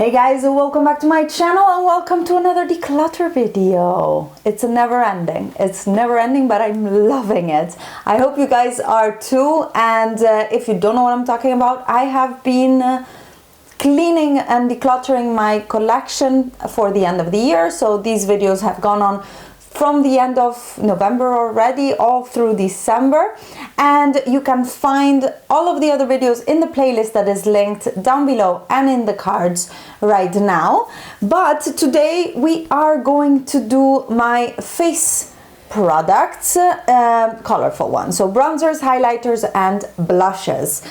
Hey guys, welcome back to my channel and welcome to another declutter video. It's never ending, but I'm loving it. I hope you guys are too, and if you don't know what I'm talking about, I have been cleaning and decluttering my collection for the end of the year. So these videos have gone on from the end of November already, all through December, and you can find all of the other videos in the playlist that is linked down below and in the cards right now. But today we are going to do my face products, colorful ones, so bronzers, highlighters and blushes.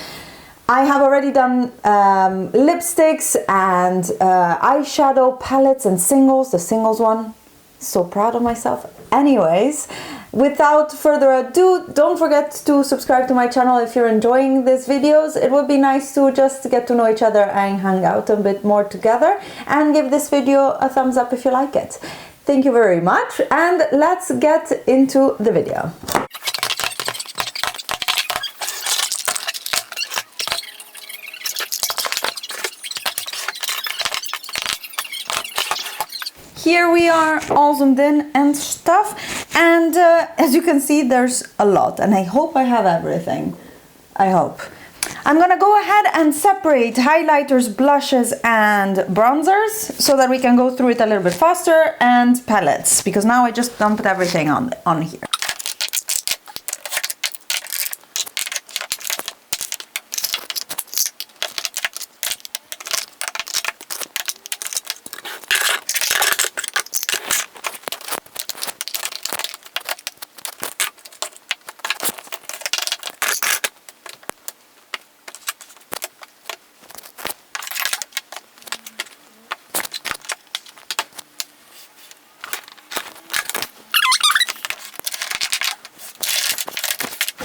I have already done lipsticks and eyeshadow palettes and singles, the singles one. So proud of myself. Anyways, without further ado, don't forget to subscribe to my channel if you're enjoying these videos. It would be nice to just get to know each other and hang out a bit more together, and give this video a thumbs up if you like it. Thank you very much, and let's get into the video. Here we are all zoomed in and stuff, and as you can see, there's a lot, and I hope I have everything. I hope. I'm gonna go ahead and separate highlighters, blushes and bronzers so that we can go through it a little bit faster, and palettes, because now I just dumped everything on here.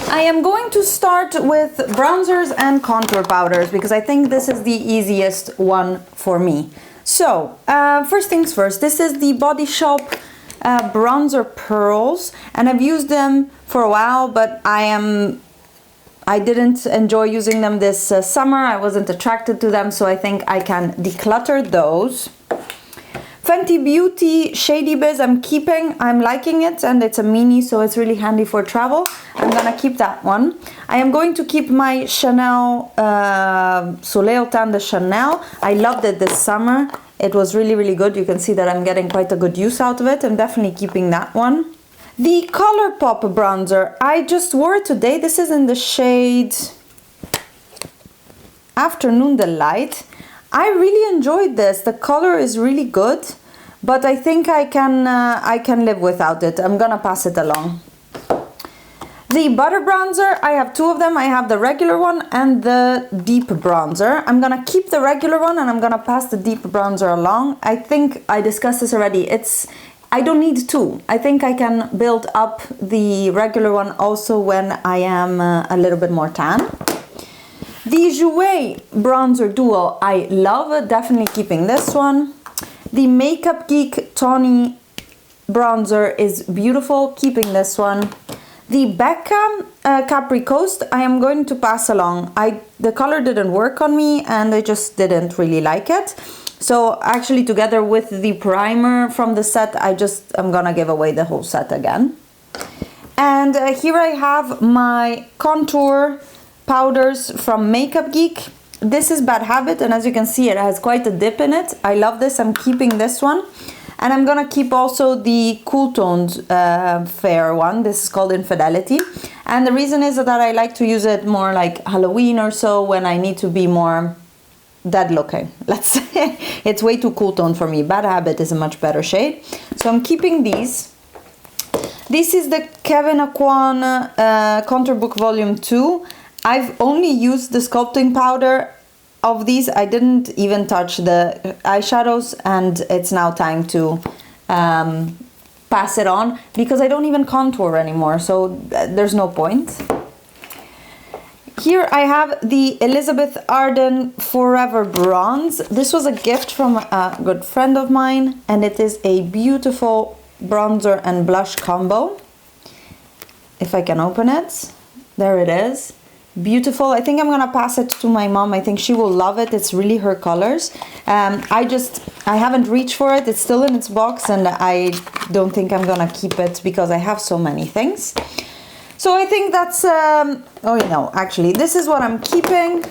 I am going to start with bronzers and contour powders because I think this is the easiest one for me. So, first things first, this is the Body Shop bronzer pearls, and I've used them for a while, but I didn't enjoy using them this summer. I wasn't attracted to them, so I think I can declutter those. Fenty Beauty Shady Biz I'm keeping. I'm liking it, and it's a mini, so it's really handy for travel. I'm gonna keep that one. I am going to keep my Chanel Soleil Tan de Chanel. I loved it this summer. It was really, really good. You can see that I'm getting quite a good use out of it. I'm definitely keeping that one. The Colourpop bronzer, I just wore it today. This is in the shade Afternoon Delight. I really enjoyed this. The color is really good, but I think I can live without it. I'm gonna pass it along. The butter bronzer, I have two of them. I have the regular one and the deep bronzer. I'm gonna keep the regular one and I'm gonna pass the deep bronzer along. I think I discussed this already. I don't need two. I think I can build up the regular one also when I am a little bit more tan. The Jouer bronzer duo I love, definitely keeping this one. The Makeup Geek Tawny bronzer is beautiful, keeping this one. The Becca Capri Coast I am going to pass along. The color didn't work on me and I just didn't really like it. So actually, together with the primer from the set, I'm gonna give away the whole set again. And here I have my contour powders from Makeup Geek. This is Bad Habit, and as you can see, it has quite a dip in it. I love this. I'm keeping this one, and I'm gonna keep also the Cool Toned fair one. This is called Infidelity, and the reason is that I like to use it more like Halloween or so, when I need to be more dead looking, let's say. It's way too cool toned for me. Bad Habit is a much better shade, so I'm keeping these. This is the Kevyn Aucoin Contour Book Volume 2. I've only used the sculpting powder of these. I didn't even touch the eyeshadows, and it's now time to pass it on because I don't even contour anymore, so there's no point. Here I have the Elizabeth Arden Forever Bronze. This was a gift from a good friend of mine, and it is a beautiful bronzer and blush combo. If I can open it, there it is. beautiful. I think I'm gonna pass it to my mom. I think she will love it. It's really her colors. I haven't reached for it. It's still in its box, and I don't think I'm gonna keep it because I have so many things. So I think that's, oh no, actually, this is what I'm keeping.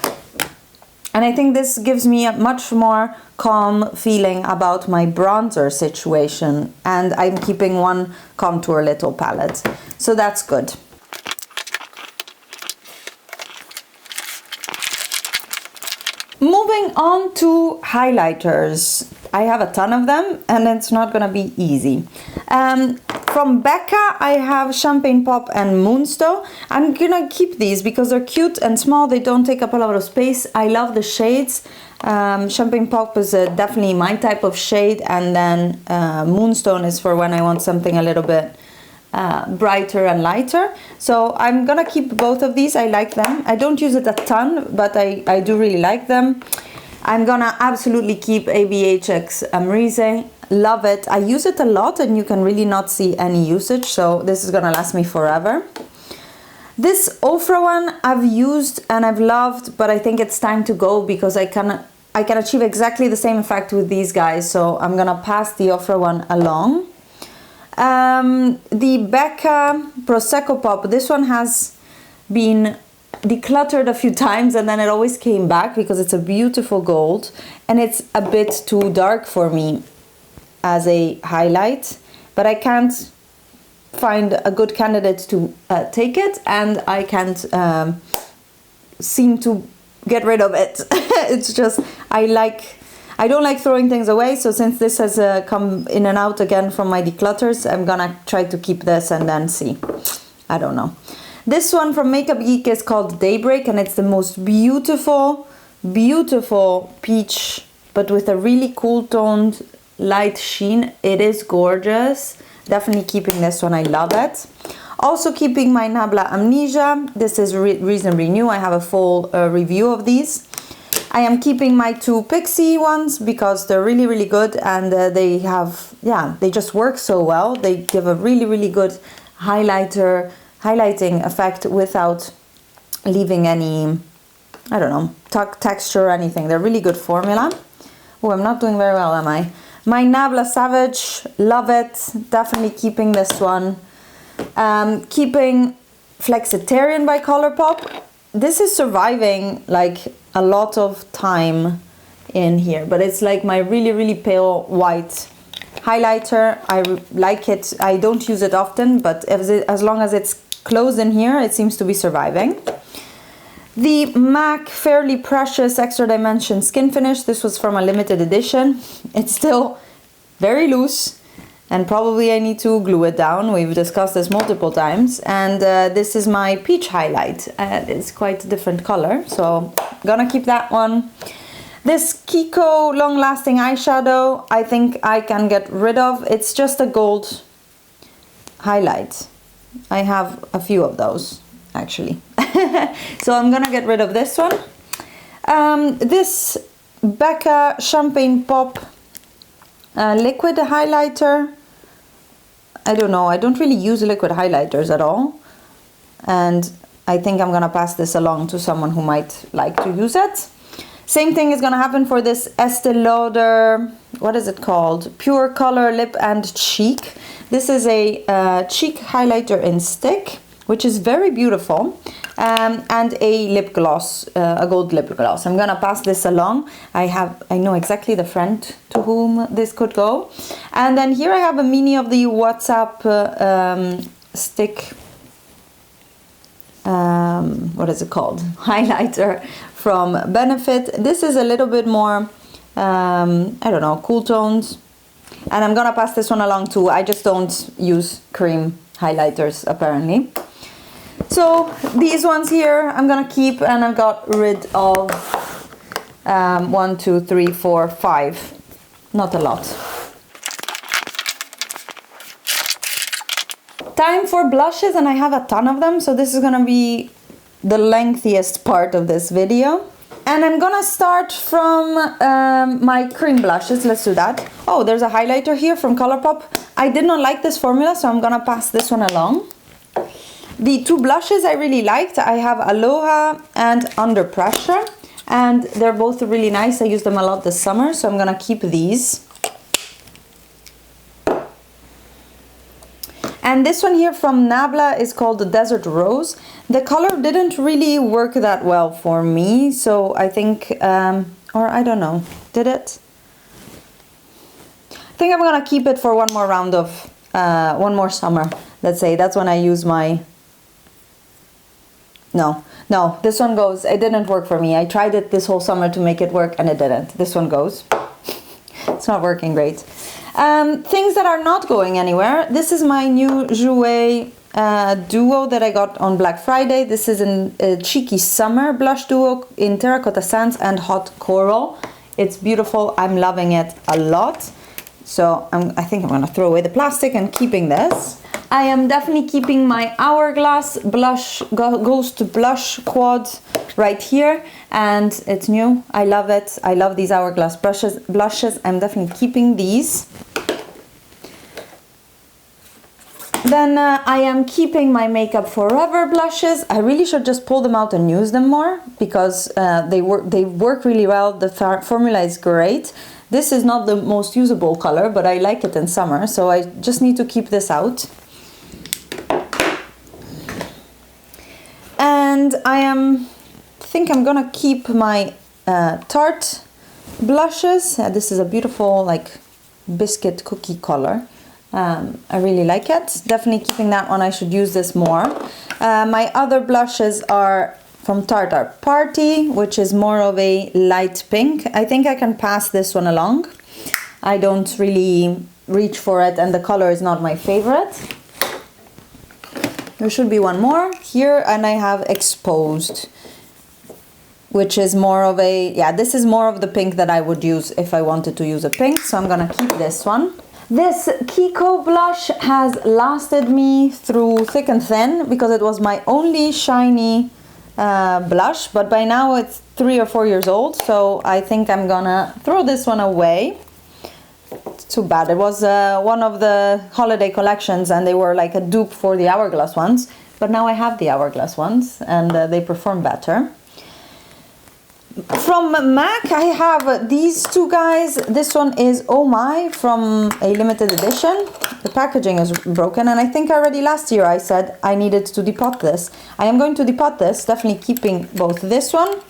And I think this gives me a much more calm feeling about my bronzer situation. And I'm keeping one contour little palette. So that's good. Moving on to highlighters. I have a ton of them and it's not gonna be easy. From Becca, I have Champagne Pop and Moonstone. I'm gonna keep these because they're cute and small. They don't take up a lot of space. I love the shades. Champagne Pop is definitely my type of shade, and then Moonstone is for when I want something a little bit brighter and lighter. So I'm gonna keep both of these. I like them. I don't use it a ton, but I do really like them. I'm gonna absolutely keep ABHX Amrise. Love it. I use it a lot and you can really not see any usage, so this is gonna last me forever. This Ofra one I've used and I've loved, but I think it's time to go because I can achieve exactly the same effect with these guys, so I'm gonna pass the Ofra one along. The Becca Prosecco Pop, this one has been decluttered a few times and then it always came back because it's a beautiful gold and it's a bit too dark for me as a highlight, but I can't find a good candidate to take it, and I can't seem to get rid of it. It's just I don't like throwing things away, so since this has come in and out again from my declutters, I'm gonna try to keep this and then see. I don't know. This one from Makeup Geek is called Daybreak and it's the most beautiful peach, but with a really cool toned light sheen. It is gorgeous. Definitely keeping this one. I love it. Also keeping my Nabla Amnesia. This is reasonably new. I have a full review of these. I am keeping my two Pixie ones because they're really good, and they just work so well. They give a really good highlighting effect without leaving any, I don't know, texture or anything. They're really good formula. Oh, I'm not doing very well, am I? My Nabla Savage, love it. Definitely keeping this one. Keeping Flexitarian by Colourpop. This is surviving like a lot of time in here, but it's like my really pale white highlighter. I like it. I don't use it often, but as long as it's closed in here, it seems to be surviving. The MAC Fairly Precious Extra Dimension Skin Finish. This was from a limited edition. It's still very loose and probably I need to glue it down. We've discussed this multiple times. And this is my peach highlight. It's quite a different color, so I'm gonna keep that one. This Kiko Long Lasting Eyeshadow, I think I can get rid of. It's just a gold highlight. I have a few of those actually. So I'm gonna get rid of this one. This Becca Champagne Pop liquid highlighter. I don't know, I don't really use liquid highlighters at all, and I think I'm gonna pass this along to someone who might like to use it. Same thing is gonna happen for this Estee Lauder, what is it called? Pure Color Lip and Cheek. This is a cheek highlighter in stick, which is very beautiful, and a lip gloss, a gold lip gloss. I'm gonna pass this along. I know exactly the friend to whom this could go. And then here I have a mini of the WhatsApp stick, what is it called? Highlighter from Benefit. This is a little bit more, I don't know, cool tones. And I'm gonna pass this one along too. I just don't use cream highlighters apparently. So these ones here I'm gonna keep, and I've got rid of 1, 2, 3, 4, 5. Not a lot. Time for blushes, and I have a ton of them, so this is gonna be the lengthiest part of this video. And I'm gonna start from my cream blushes. Let's do that. Oh, there's a highlighter here from Colourpop. I did not like this formula, so I'm gonna pass this one along. The two blushes I really liked, I have Aloha and Under Pressure, and they're both really nice. I use them a lot this summer, so I'm gonna keep these. And this one here from Nabla is called the Desert Rose. The color didn't really work that well for me, so I think, or I don't know, did it? I think I'm gonna keep it for one more round of, one more summer, let's say. That's when I use my, no, this one goes, it didn't work for me. I tried it this whole summer to make it work and it didn't. This one goes. It's not working great. Things that are not going anywhere. This is my new Jouer duo that I got on Black Friday. This is a Cheeky Summer blush duo in Terracotta Sands and Hot Coral. It's beautiful. I'm loving it a lot. So I think I'm gonna throw away the plastic and keeping this. I am definitely keeping my Hourglass blush, Ghost Blush Quad right here, and it's new. I love it. I love these Hourglass blushes. I'm definitely keeping these. Then I am keeping my Makeup Forever blushes. I really should just pull them out and use them more because they work really well. The formula is great. This is not the most usable color, but I like it in summer, so I just need to keep this out. And I think I'm gonna keep my Tarte blushes. This is a beautiful like biscuit cookie color. I really like it. Definitely keeping that one. I should use this more. My other blushes are from Tarte are Party, which is more of a light pink. I think I can pass this one along. I don't really reach for it and the color is not my favorite. There should be one more here, and I have Exposed, which is more of a, yeah, this is more of the pink that I would use if I wanted to use a pink, so I'm gonna keep this one. This Kiko blush has lasted me through thick and thin because it was my only shiny blush, but by now it's 3 or 4 years old, so I think I'm gonna throw this one away. It's too bad. It was one of the holiday collections and they were like a dupe for the Hourglass ones, but now I have the Hourglass ones and they perform better. From MAC I have these two guys. This one is Oh My from a limited edition. The packaging is broken and I think already last year I said I needed to depot this. I am going to depot this, definitely keeping both this one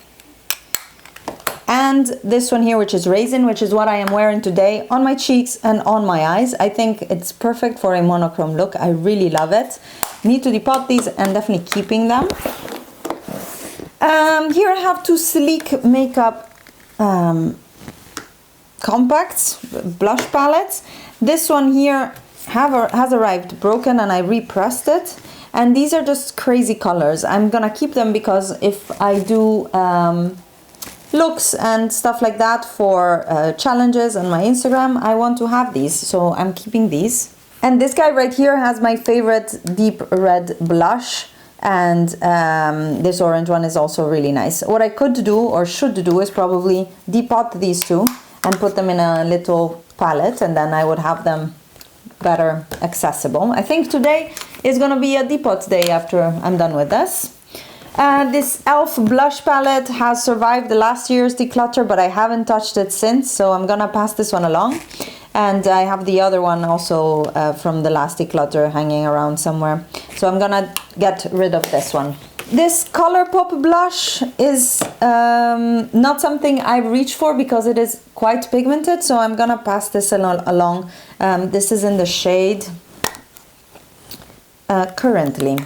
and this one here, which is Raisin, which is what I am wearing today on my cheeks and on my eyes. I think it's perfect for a monochrome look. I really love it. Need to depot these and definitely keeping them. Here I have two Sleek Makeup compacts, blush palettes. This one here has arrived broken and I repressed it. And these are just crazy colors. I'm gonna keep them because if I do looks and stuff like that for challenges on my Instagram, I want to have these, so I'm keeping these. And this guy right here has my favorite deep red blush, and this orange one is also really nice. What I could do or should do is probably depot these two and put them in a little palette, and then I would have them better accessible. I think today is gonna be a depot day after I'm done with this. This e.l.f. blush palette has survived the last year's declutter, but I haven't touched it since, so I'm gonna pass this one along. And I have the other one also from the last declutter hanging around somewhere, so I'm gonna get rid of this one. This Colourpop blush is not something I reach for because it is quite pigmented, so I'm gonna pass this along. This is in the shade Currently.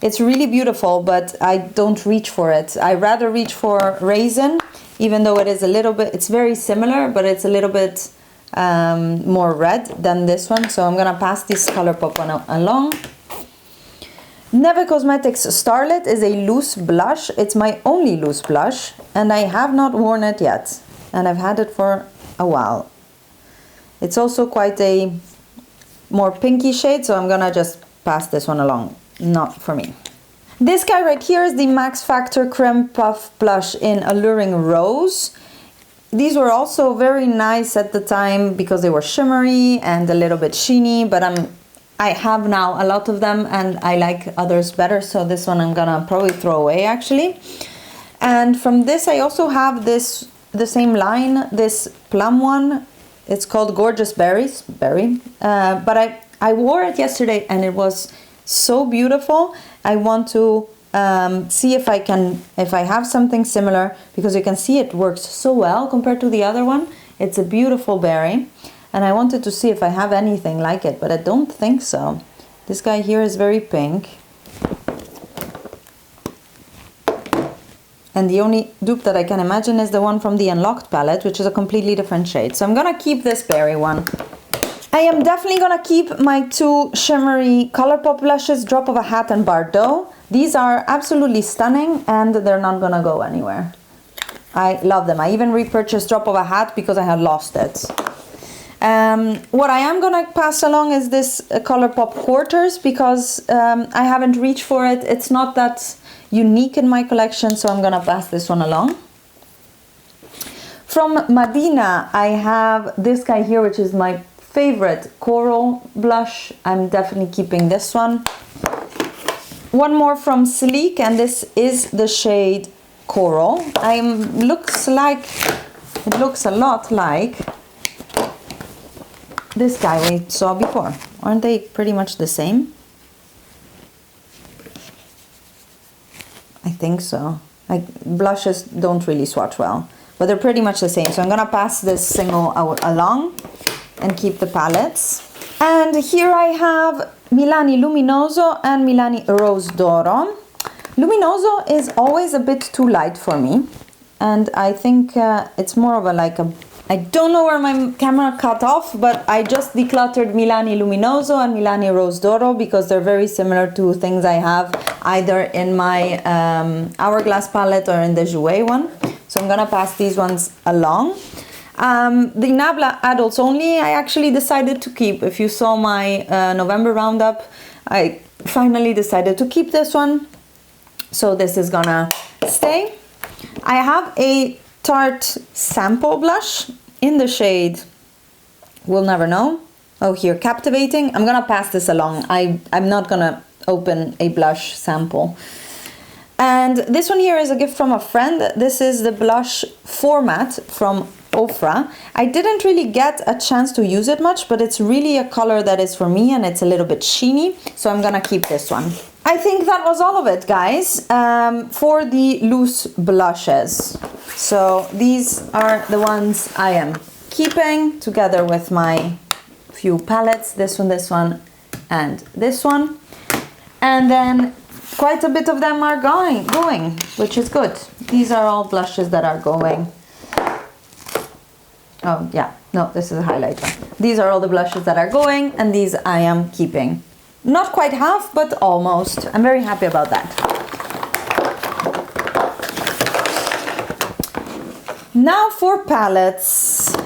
It's really beautiful, but I don't reach for it. I rather reach for Raisin, even though it is a little bit, it's very similar, but it's a little bit more red than this one. So I'm gonna pass this Colourpop one along. Neve Cosmetics Starlit is a loose blush. It's my only loose blush, and I have not worn it yet. And I've had it for a while. It's also quite a more pinky shade, so I'm gonna just pass this one along. Not for me. This guy right here is the Max Factor Creme Puff Blush in Alluring Rose. These were also very nice at the time because they were shimmery and a little bit sheeny, but I'm I have now a lot of them and I like others better, so this one I'm gonna probably throw away actually. And from this I also have this, the same line, this plum one. It's called Gorgeous Berry, but I wore it yesterday and it was so beautiful. I want to see if I have something similar, because you can see it works so well compared to the other one. It's a beautiful berry. And I wanted to see if I have anything like it, but I don't think so. This guy here is very pink. And the only dupe that I can imagine is the one from the Unlocked palette, which is a completely different shade. So I'm gonna keep this berry one. I am definitely gonna keep my two shimmery Colourpop blushes, Drop of a Hat and Bardot. These are absolutely stunning and they're not gonna go anywhere. I love them. I even repurchased Drop of a Hat because I had lost it. What I am gonna pass along is this Colourpop Quarters, because I haven't reached for it. It's not that unique in my collection, so I'm gonna pass this one along. From Madina, I have this guy here, which is my favorite coral blush. I'm definitely keeping this one. One more from Sleek, and this is the shade Coral. It looks a lot like this guy we saw before. Aren't they pretty much the same? I think so. Blushes don't really swatch well, but they're pretty much the same. So I'm gonna pass this single along and keep the palettes. And here I have Milani Luminoso and Milani Rose d'Oro. Luminoso is always a bit too light for me, and I think it's more of I don't know where my camera cut off, but I just decluttered Milani Luminoso and Milani Rose d'Oro because they're very similar to things I have either in my Hourglass palette or in the Jouer one. So I'm gonna pass these ones along. The Nabla Adults Only, I actually decided to keep. If you saw my November roundup, I finally decided to keep this one. So this is gonna stay. I have a Tarte sample blush in the shade We'll Never Know. Oh, here, Captivating. I'm gonna pass this along. I'm not gonna open a blush sample. And this one here is a gift from a friend. This is the blush Format from Ofra. I didn't really get a chance to use it much, but it's really a color that is for me, and it's a little bit sheeny, so I'm gonna keep this one. I think that was all of it, guys, for the loose blushes. So these are the ones I am keeping together with my few palettes, this one, and this one. And then quite a bit of them are going, which is good. These are all blushes that are going. Oh yeah, no, this is a highlighter. These are all the blushes that are going, and these I am keeping. Not quite half, but almost. I'm very happy about that. Now for palettes.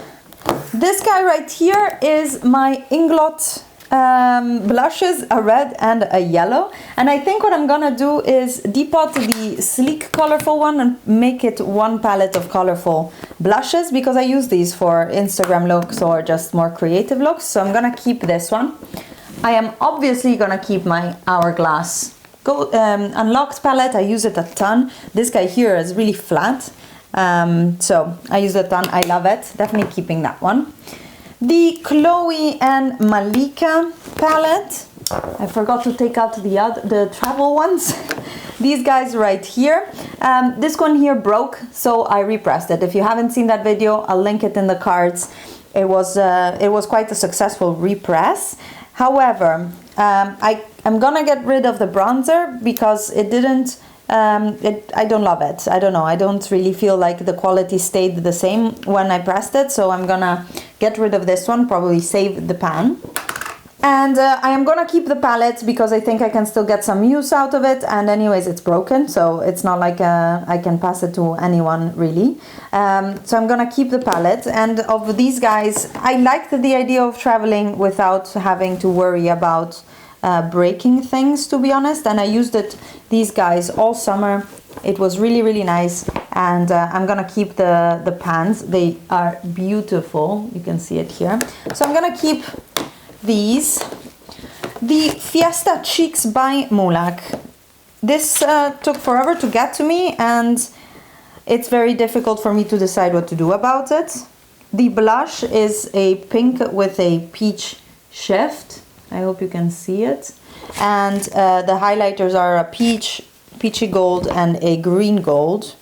This guy right here is my Inglot blushes, a red and a yellow. And I think what I'm gonna do is depot the Sleek colorful one and make it one palette of colorful blushes, because I use these for Instagram looks or just more creative looks. So I'm gonna keep this one. I am obviously gonna keep my Hourglass Unlocked palette. I use it a ton. This guy here is really flat, so I use it a ton. I love it. Definitely keeping that one. The Chloe and Malika palette. I forgot to take out the travel ones. These guys right here. This one here broke, so I repressed it. If you haven't seen that video, I'll link it in the cards. It was quite a successful repress. However, I'm gonna get rid of the bronzer because it didn't. I don't love it. I don't know. I don't really feel like the quality stayed the same when I pressed it. So I'm gonna get rid of this one, probably save the pan. And I am gonna keep the palette because I think I can still get some use out of it. And anyways, it's broken, so it's not like I can pass it to anyone really. So I'm gonna keep the palette. And of these guys, I liked the idea of traveling without having to worry about breaking things, to be honest. And I used these guys all summer. It was really, really nice. And I'm gonna keep the pans. They are beautiful. You can see it here. So I'm gonna keep these. The Fiesta Cheeks by Mulak. This took forever to get to me, and it's very difficult for me to decide what to do about it. The blush is a pink with a peach shift. I hope you can see it. And the highlighters are a peachy gold and a green gold.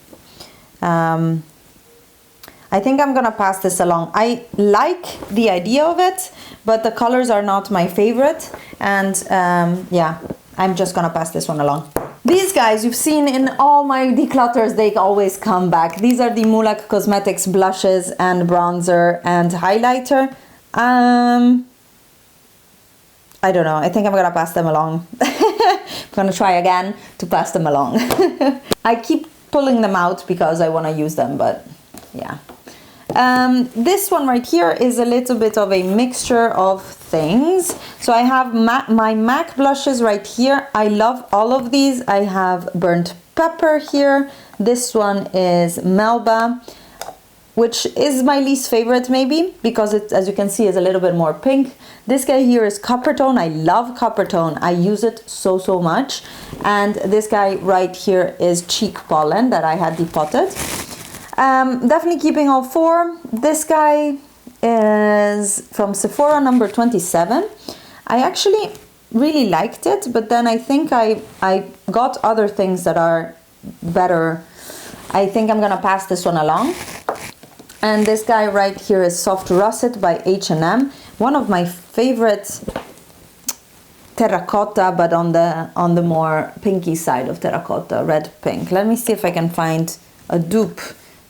I think I'm gonna pass this along. I like the idea of it, but the colors are not my favorite. And yeah, I'm just gonna pass this one along. These guys, you've seen in all my declutters, they always come back. These are the Mulak Cosmetics blushes and bronzer and highlighter. I don't know, I think I'm gonna pass them along. I'm gonna try again to pass them along. I keep pulling them out because I wanna use them, but yeah. This one right here is a little bit of a mixture of things. So I have my MAC blushes right here. I love all of these. I have burnt pepper here. This one is Melba, which is my least favorite maybe, because it, as you can see, is a little bit more pink. This guy here is Copper Tone. I love Copper Tone. I use it so much. And this guy right here is Cheek Pollen that I had depotted. Definitely keeping all four. This guy is from Sephora number 27. I actually really liked it, but then I think I got other things that are better. I think I'm gonna pass this one along. And this guy right here is Soft Russet by H&M. One of my favorite terracotta, but on the more pinky side of terracotta, red pink. Let me see if I can find a dupe.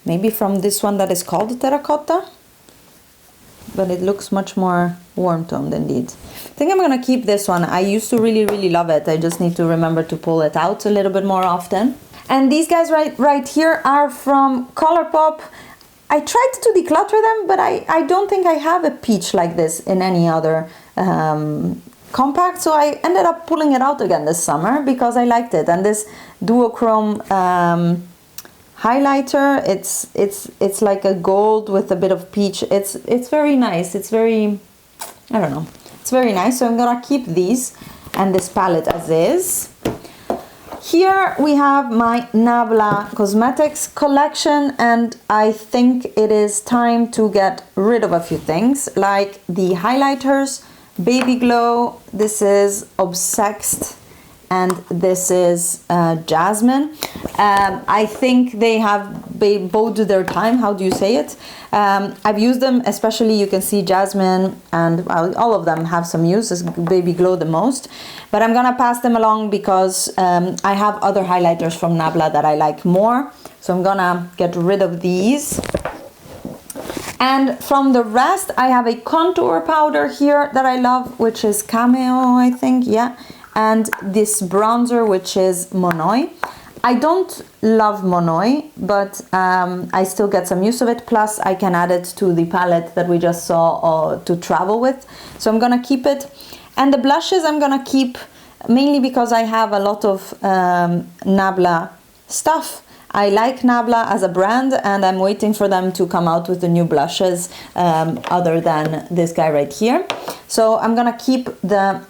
Maybe from this one that is called terracotta, but it looks much more warm toned indeed. I think I'm gonna keep this one. I used to really love it. I just need to remember to pull it out a little bit more often. And these guys right here are from Colourpop. I tried to declutter them, but I don't think I have a peach like this in any other compact, so I ended up pulling it out again this summer because I liked it. And this duochrome highlighter, it's like a gold with a bit of peach. It's very nice. It's very, I don't know, it's very nice. So I'm gonna keep these and this palette as is. Here we have my Nabla Cosmetics collection, and I think it is time to get rid of a few things, like the highlighters, Baby Glow. This is Obsessed, and this is Jasmine. I think they have both their time. How do you say it? I've used them, especially you can see Jasmine and all of them have some use, as Baby Glow the most. But I'm gonna pass them along because I have other highlighters from Nabla that I like more. So I'm gonna get rid of these. And from the rest, I have a contour powder here that I love, which is Cameo, I think, yeah. And this bronzer, which is Monoi. I don't love Monoi, but I still get some use of it. Plus, I can add it to the palette that we just saw to travel with. So I'm gonna keep it. And the blushes I'm gonna keep mainly because I have a lot of Nabla stuff. I like Nabla as a brand, and I'm waiting for them to come out with the new blushes other than this guy right here. So I'm gonna keep the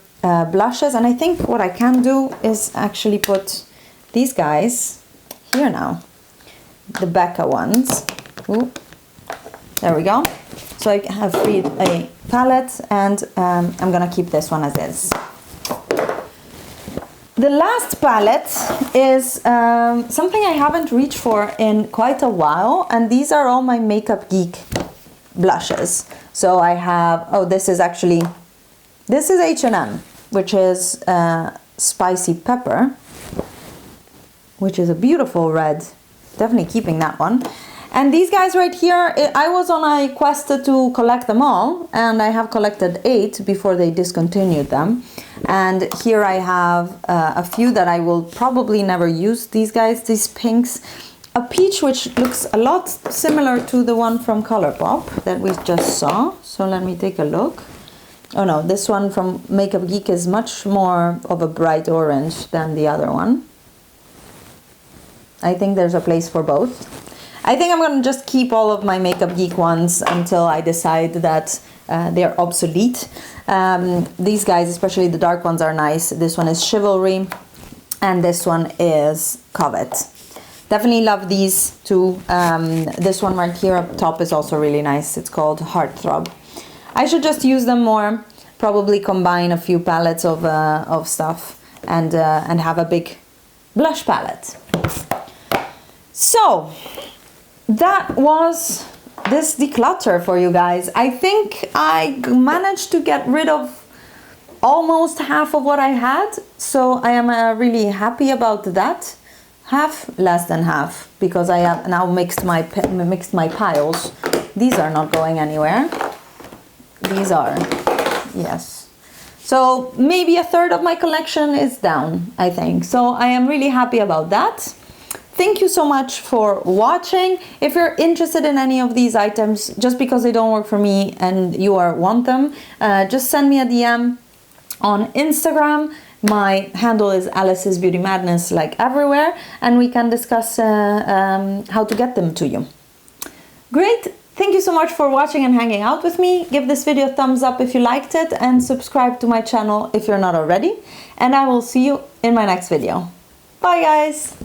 blushes, and I think what I can do is actually put these guys here now, the Becca ones. Ooh, there we go. So I have freed a palette, and I'm gonna keep this one as is. The last palette is something I haven't reached for in quite a while, and these are all my Makeup Geek blushes. So I have, oh, this is H&M, which is Spicy Pepper, which is a beautiful red. Definitely keeping that one. And these guys right here, I was on a quest to collect them all, and I have collected 8 before they discontinued them. And here I have a few that I will probably never use. These guys, these pinks. A peach which looks a lot similar to the one from Colourpop that we just saw. So let me take a look. Oh no, this one from Makeup Geek is much more of a bright orange than the other one. I think there's a place for both. I think I'm gonna just keep all of my Makeup Geek ones until I decide that they're obsolete. These guys, especially the dark ones, are nice. This one is Chivalry and this one is Covet. Definitely love these two. This one right here up top is also really nice. It's called Heartthrob. I should just use them more, probably combine a few palettes of stuff and have a big blush palette. So that was this declutter for you guys. I think I managed to get rid of almost half of what I had, so I am really happy about that. Half, less than half, because I have now mixed my piles. These are not going anywhere. These are, yes. So maybe a third of my collection is down, I think. So I am really happy about that. Thank you so much for watching. If you're interested in any of these items, just because they don't work for me and you want them, just send me a DM on Instagram. My handle is Alice's Beauty Madness, like everywhere, and we can discuss how to get them to you. Great! Thank you so much for watching and hanging out with me. Give this video a thumbs up if you liked it and subscribe to my channel if you're not already. And I will see you in my next video. Bye guys!